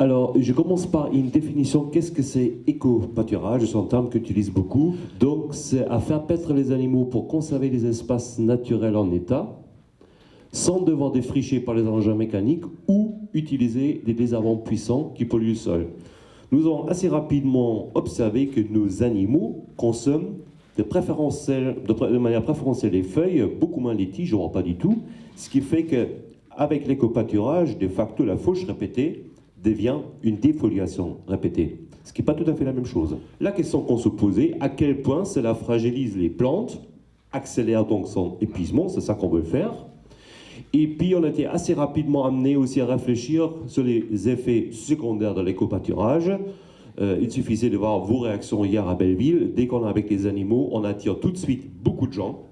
Alors, je commence par une définition. Qu'est-ce que c'est éco-pâturage? C'est un terme qu'utilise beaucoup. Donc, c'est à faire paître les animaux pour conserver les espaces naturels en état, sans devoir défricher par les engins mécaniques ou utiliser des désherbants puissants qui polluent le sol. Nous avons assez rapidement observé que nos animaux consomment de manière préférentielle les feuilles, beaucoup moins les tiges, voire pas du tout, ce qui fait qu'avec l'éco-pâturage, de facto, la fauche répétée devient une défoliation répétée, ce qui n'est pas tout à fait la même chose. La question qu'on se posait, à quel point cela fragilise les plantes, accélère donc son épuisement, c'est ça qu'on veut faire. Et puis on a été assez rapidement amené aussi à réfléchir sur les effets secondaires de l'éco-pâturage. Il suffisait de voir vos réactions hier à Belleville. Dès qu'on est avec les animaux, on attire tout de suite beaucoup de gens.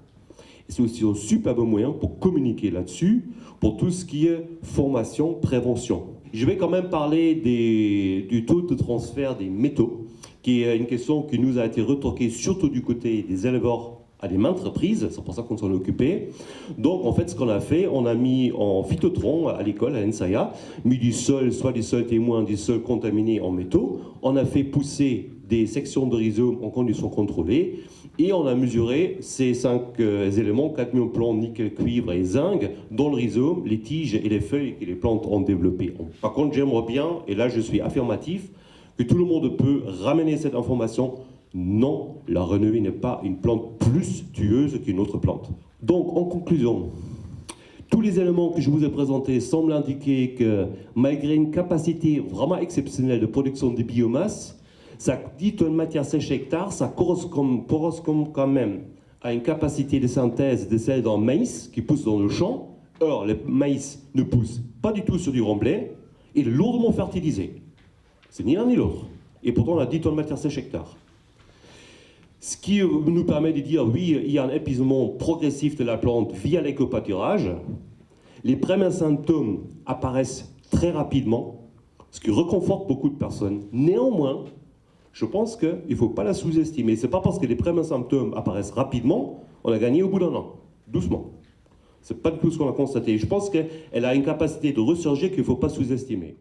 C'est aussi un superbe moyen pour communiquer là-dessus, pour tout ce qui est formation, prévention. Je vais quand même parler du taux de transfert des métaux, qui est une question qui nous a été retoquée surtout du côté des éleveurs à des maintes reprises, c'est pour ça qu'on s'en est occupé. Donc en fait ce qu'on a fait, on a mis en phytotron à l'école, à l'ENSAIA, mis du sol, soit des sols témoins, des sols contaminés en métaux. On a fait pousser des sections de rhizome en conditions contrôlées et on a mesuré ces 5 éléments, cadmium, plomb, nickel, cuivre et zinc, dans le rhizome, les tiges et les feuilles que les plantes ont développées. Par contre j'aimerais bien, et là je suis affirmatif, que tout le monde peut ramener cette information. Non, la renouée n'est pas une plante plus tueuse qu'une autre plante. Donc, en conclusion, tous les éléments que je vous ai présentés semblent indiquer que malgré une capacité vraiment exceptionnelle de production de biomasse, ça 10 tonnes de matière sèche hectare, ça correspond quand même à une capacité de synthèse de celle d'un maïs qui pousse dans le champ. Or, le maïs ne pousse pas du tout sur du remblai et est lourdement fertilisé. C'est ni l'un ni l'autre. Et pourtant, on a 10 tonnes de matière sèche hectare. Ce qui nous permet de dire, oui, il y a un épuisement progressif de la plante via l'éco-pâturage. Les premiers symptômes apparaissent très rapidement, ce qui réconforte beaucoup de personnes. Néanmoins, je pense qu'il ne faut pas la sous-estimer. Ce n'est pas parce que les premiers symptômes apparaissent rapidement, on a gagné au bout d'un an. Doucement. Ce n'est pas du tout ce qu'on a constaté. Je pense qu'elle a une capacité de ressurgir qu'il ne faut pas sous-estimer.